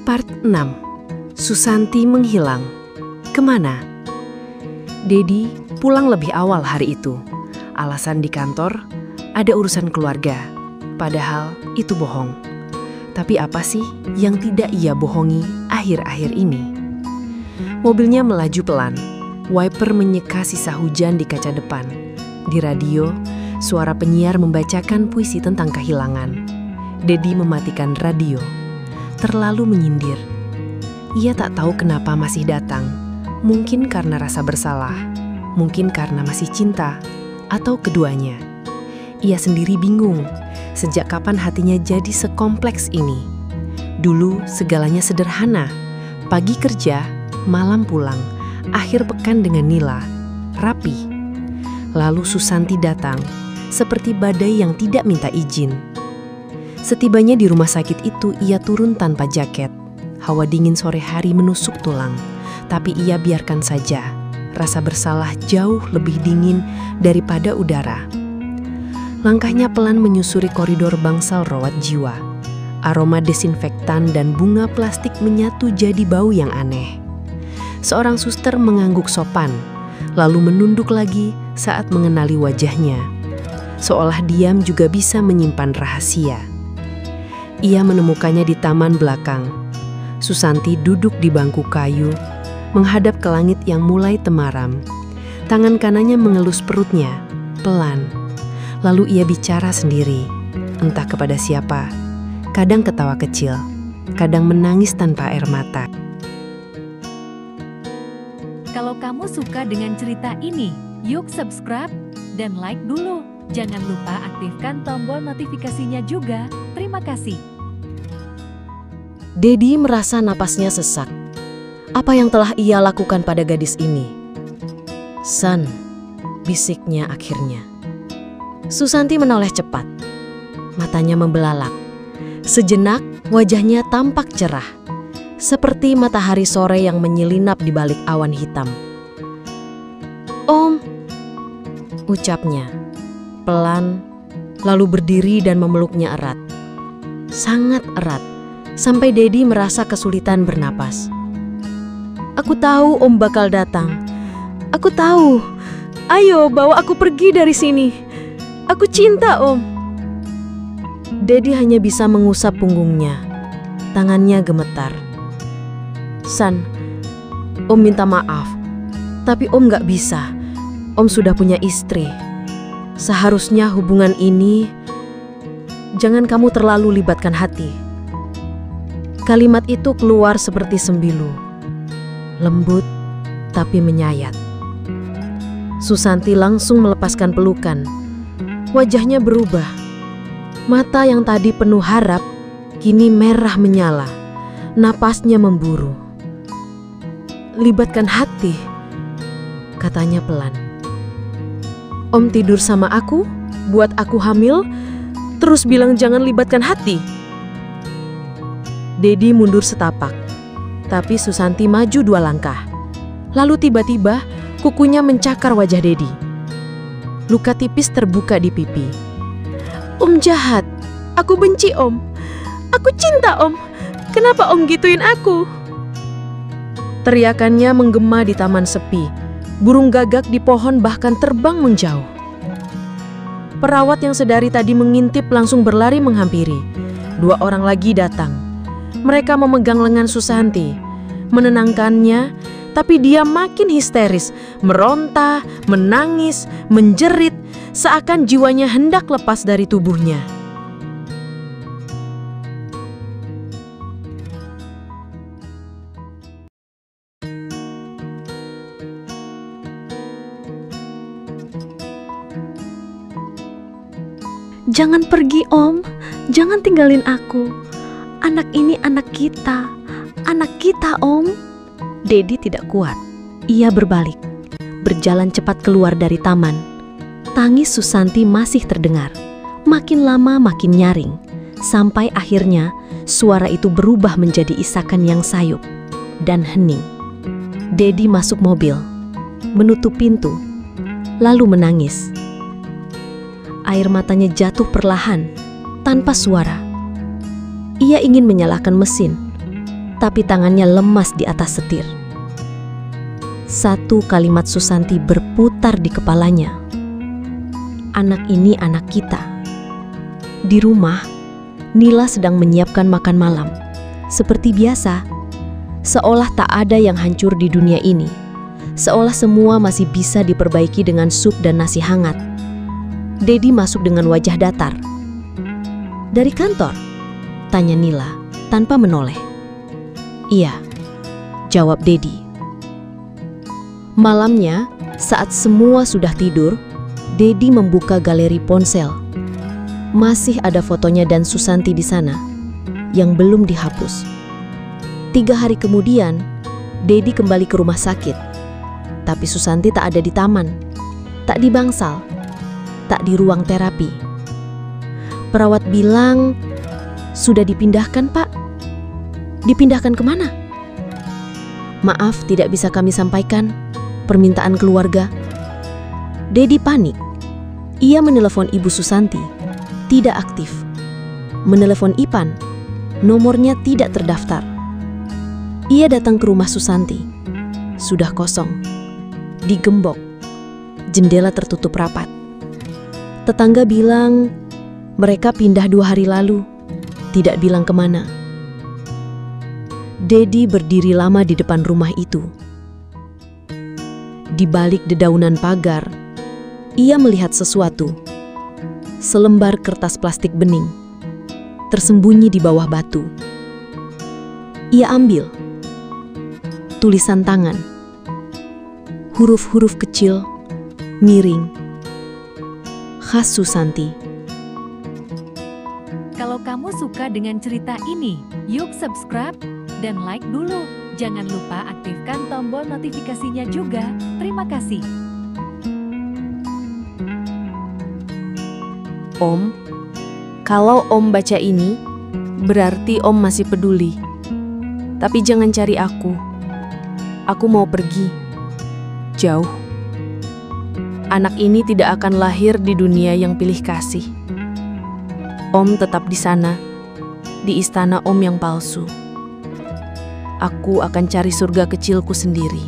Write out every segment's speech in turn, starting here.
Part 6. Susanti menghilang. Kemana? Dedi pulang lebih awal hari itu. Alasan di kantor, ada urusan keluarga. Padahal itu bohong. Tapi apa sih yang tidak ia bohongi akhir-akhir ini? Mobilnya melaju pelan. Wiper menyeka sisa hujan di kaca depan. Di radio, suara penyiar membacakan puisi tentang kehilangan. Dedi mematikan radio. Terlalu menyindir. Ia tak tahu kenapa masih datang. Mungkin karena rasa bersalah, mungkin karena masih cinta, atau keduanya. Ia sendiri bingung, sejak kapan hatinya jadi sekompleks ini. Dulu segalanya sederhana, pagi kerja, malam pulang, akhir pekan dengan Nila, rapi. Lalu Susanti datang, seperti badai yang tidak minta izin. Setibanya di rumah sakit itu, ia turun tanpa jaket. Hawa dingin sore hari menusuk tulang, tapi ia biarkan saja. Rasa bersalah jauh lebih dingin daripada udara. Langkahnya pelan menyusuri koridor bangsal rawat jiwa. Aroma desinfektan dan bunga plastik menyatu jadi bau yang aneh. Seorang suster mengangguk sopan, lalu menunduk lagi saat mengenali wajahnya. Seolah diam juga bisa menyimpan rahasia. Ia menemukannya di taman belakang. Susanti duduk di bangku kayu, menghadap ke langit yang mulai temaram. Tangan kanannya mengelus perutnya, pelan. Lalu ia bicara sendiri, entah kepada siapa. Kadang ketawa kecil, kadang menangis tanpa air mata. Kalau kamu suka dengan cerita ini, yuk subscribe dan like dulu. Jangan lupa aktifkan tombol notifikasinya juga. Terima kasih. Dedi merasa napasnya sesak. Apa yang telah ia lakukan pada gadis ini? San, bisiknya akhirnya. Susanti menoleh cepat. Matanya membelalak. Sejenak wajahnya tampak cerah. Seperti matahari sore yang menyelinap di balik awan hitam. "Om," ucapnya. Pelan, lalu berdiri dan memeluknya erat. Sangat erat, sampai Dedi merasa kesulitan bernapas. "Aku tahu Om bakal datang. Aku tahu. Ayo bawa aku pergi dari sini. Aku cinta Om." Dedi hanya bisa mengusap punggungnya. Tangannya gemetar. "San, Om minta maaf. Tapi Om gak bisa. Om sudah punya istri. Seharusnya hubungan ini, jangan kamu terlalu libatkan hati." Kalimat itu keluar seperti sembilu, lembut tapi menyayat. Susanti langsung melepaskan pelukan. Wajahnya berubah. Mata yang tadi penuh harap, kini merah menyala. Napasnya memburu. "Libatkan hati," katanya pelan. "Om tidur sama aku, buat aku hamil, terus bilang jangan libatkan hati." Dedi mundur setapak, tapi Susanti maju 2 langkah. Lalu tiba-tiba kukunya mencakar wajah Dedi. Luka tipis terbuka di pipi. "Om jahat, aku benci Om. Aku cinta Om. Kenapa Om gituin aku?" Teriakannya menggema di taman sepi. Burung gagak di pohon bahkan terbang menjauh. Perawat yang sedari tadi mengintip langsung berlari menghampiri. 2 orang lagi datang. Mereka memegang lengan Susanti, menenangkannya, tapi dia makin histeris, meronta, menangis, menjerit, seakan jiwanya hendak lepas dari tubuhnya. "Jangan pergi Om, jangan tinggalin aku. Anak ini anak kita Om." Dedi tidak kuat. Ia berbalik, berjalan cepat keluar dari taman. Tangis Susanti masih terdengar. Makin lama makin nyaring, sampai akhirnya suara itu berubah menjadi isakan yang sayup dan hening. Dedi masuk mobil, menutup pintu, lalu menangis. Air matanya jatuh perlahan, tanpa suara. Ia ingin menyalakan mesin, tapi tangannya lemas di atas setir. Satu kalimat Susanti berputar di kepalanya. Anak ini anak kita. Di rumah, Nila sedang menyiapkan makan malam. Seperti biasa, seolah tak ada yang hancur di dunia ini. Seolah semua masih bisa diperbaiki dengan sup dan nasi hangat. Dedi masuk dengan wajah datar. "Dari kantor?" tanya Nila tanpa menoleh. "Iya," jawab Dedi. Malamnya, saat semua sudah tidur, Dedi membuka galeri ponsel. Masih ada fotonya dan Susanti di sana, yang belum dihapus. 3 hari kemudian, Dedi kembali ke rumah sakit. Tapi Susanti tak ada di taman, tak di bangsal, tak di ruang terapi. Perawat bilang, "Sudah dipindahkan, Pak." "Dipindahkan kemana?" "Maaf, tidak bisa kami sampaikan. Permintaan keluarga." Dedi panik. Ia menelepon Ibu Susanti, tidak aktif. Menelepon Ipan, nomornya tidak terdaftar. Ia datang ke rumah Susanti. Sudah kosong, digembok, jendela tertutup rapat. Tetangga bilang mereka pindah 2 hari lalu, tidak bilang kemana. Dedi berdiri lama di depan rumah itu. Di balik dedaunan pagar, ia melihat sesuatu. Selembar kertas plastik bening, tersembunyi di bawah batu. Ia ambil. Tulisan tangan. Huruf-huruf kecil, miring. Khas Susanti. Kalau kamu suka dengan cerita ini, yuk subscribe dan like dulu. Jangan lupa aktifkan tombol notifikasinya juga. Terima kasih. Om, kalau Om baca ini, berarti Om masih peduli. Tapi jangan cari aku. Aku mau pergi. Jauh. Anak ini tidak akan lahir di dunia yang pilih kasih. Om tetap di sana, di istana Om yang palsu. Aku akan cari surga kecilku sendiri.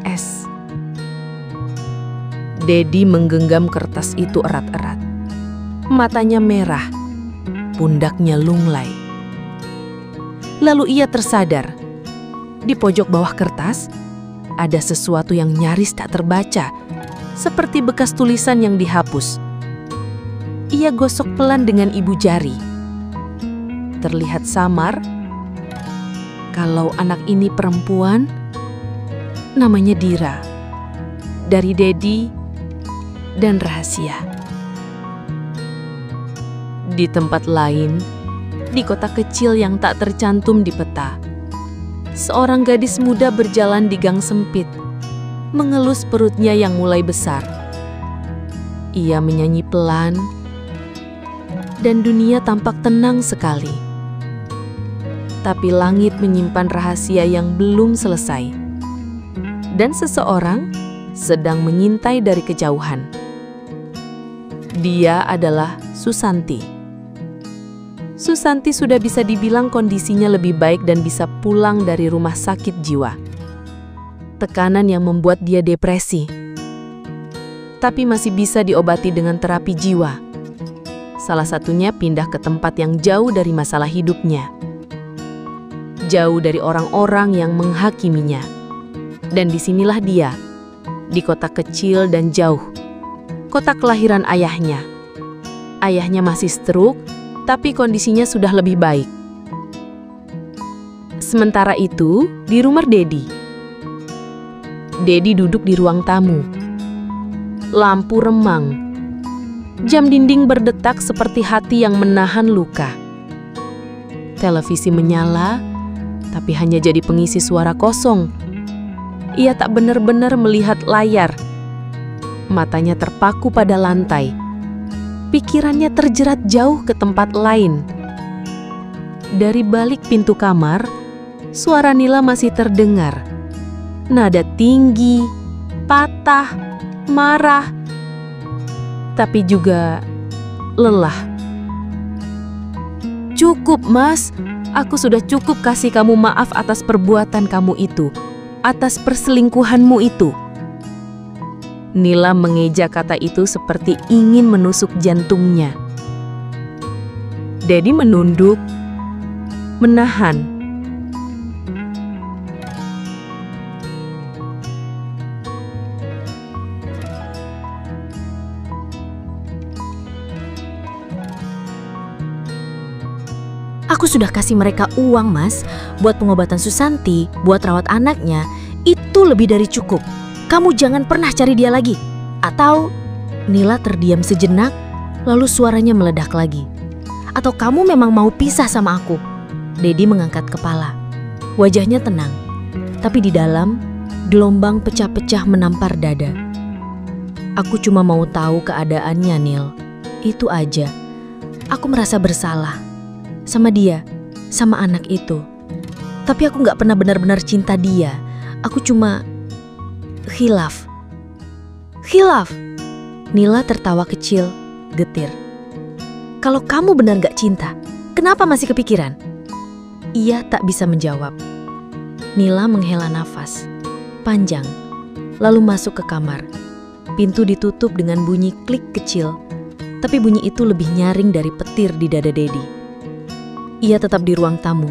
S. Dedi menggenggam kertas itu erat-erat. Matanya merah, pundaknya lunglai. Lalu ia tersadar. Di pojok bawah kertas, ada sesuatu yang nyaris tak terbaca, seperti bekas tulisan yang dihapus. Ia gosok pelan dengan ibu jari. Terlihat samar. Kalau anak ini perempuan, namanya Dira. Dari Dedi dan rahasia. Di tempat lain, di kota kecil yang tak tercantum di peta, seorang gadis muda berjalan di gang sempit, mengelus perutnya yang mulai besar. Ia menyanyi pelan, dan dunia tampak tenang sekali. Tapi langit menyimpan rahasia yang belum selesai. Dan seseorang sedang mengintai dari kejauhan. Dia adalah Susanti. Susanti sudah bisa dibilang kondisinya lebih baik dan bisa pulang dari rumah sakit jiwa. Tekanan yang membuat dia depresi. Tapi masih bisa diobati dengan terapi jiwa. Salah satunya pindah ke tempat yang jauh dari masalah hidupnya. Jauh dari orang-orang yang menghakiminya. Dan disinilah dia, di kota kecil dan jauh. Kota kelahiran ayahnya. Ayahnya masih stroke, tapi kondisinya sudah lebih baik. Sementara itu, di rumah Dedi. Dedi duduk di ruang tamu. Lampu remang. Jam dinding berdetak seperti hati yang menahan luka. Televisi menyala, tapi hanya jadi pengisi suara kosong. Ia tak benar-benar melihat layar. Matanya terpaku pada lantai. Pikirannya terjerat jauh ke tempat lain. Dari balik pintu kamar, suara Nila masih terdengar. Nada tinggi, patah, marah, tapi juga lelah. "Cukup, Mas. Aku sudah cukup kasih kamu maaf atas perbuatan kamu itu, atas perselingkuhanmu itu. Nila mengeja kata itu seperti ingin menusuk jantungnya. Dedi menunduk, menahan. Aku sudah kasih mereka uang, Mas, buat pengobatan Susanti, buat rawat anaknya. Itu lebih dari cukup. Kamu jangan pernah cari dia lagi. Atau Nila terdiam sejenak, lalu suaranya meledak lagi. Atau kamu memang mau pisah sama aku? Dedi mengangkat kepala. Wajahnya tenang, tapi di dalam gelombang pecah-pecah menampar dada. Aku cuma mau tahu keadaannya, Nil. Itu aja. Aku merasa bersalah sama dia, sama anak itu. Tapi aku gak pernah benar-benar cinta dia. Aku cuma khilaf. Khilaf. Nila tertawa kecil, getir. Kalau kamu benar gak cinta, kenapa masih kepikiran? Ia tak bisa menjawab. Nila menghela nafas panjang, lalu masuk ke kamar. Pintu ditutup dengan bunyi klik kecil, tapi bunyi itu lebih nyaring dari petir di dada Dedi. Ia tetap di ruang tamu,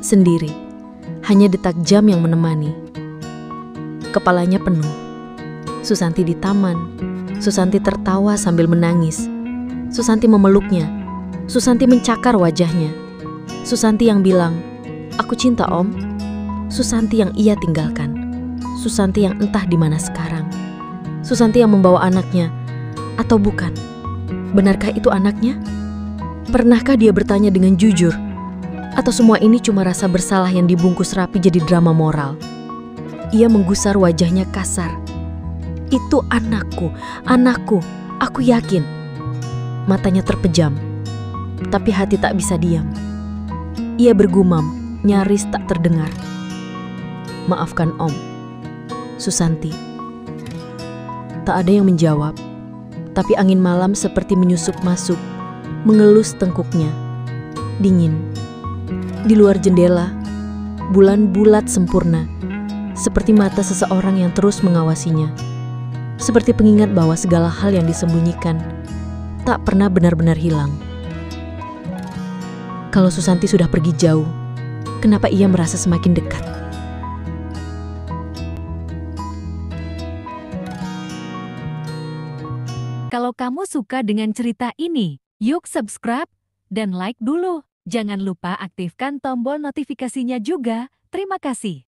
sendiri. Hanya detak jam yang menemani. Kepalanya penuh. Susanti di taman. Susanti tertawa sambil menangis. Susanti memeluknya. Susanti mencakar wajahnya. Susanti yang bilang, "Aku cinta, Om." Susanti yang ia tinggalkan. Susanti yang entah di mana sekarang. Susanti yang membawa anaknya. Atau bukan? Benarkah itu anaknya? Pernahkah dia bertanya dengan jujur? Atau semua ini cuma rasa bersalah yang dibungkus rapi jadi drama moral? Ia menggusar wajahnya kasar. Itu anakku, anakku, aku yakin. Matanya terpejam, tapi hati tak bisa diam. Ia bergumam, nyaris tak terdengar. "Maafkan Om." Susanti. Tak ada yang menjawab, tapi angin malam seperti menyusup masuk, mengelus tengkuknya. Dingin. Di luar jendela, bulan bulat sempurna, seperti mata seseorang yang terus mengawasinya. Seperti pengingat bahwa segala hal yang disembunyikan tak pernah benar-benar hilang. Kalau Susanti sudah pergi jauh, kenapa ia merasa semakin dekat? Kalau kamu suka dengan cerita ini, yuk subscribe dan like dulu. Jangan lupa aktifkan tombol notifikasinya juga. Terima kasih.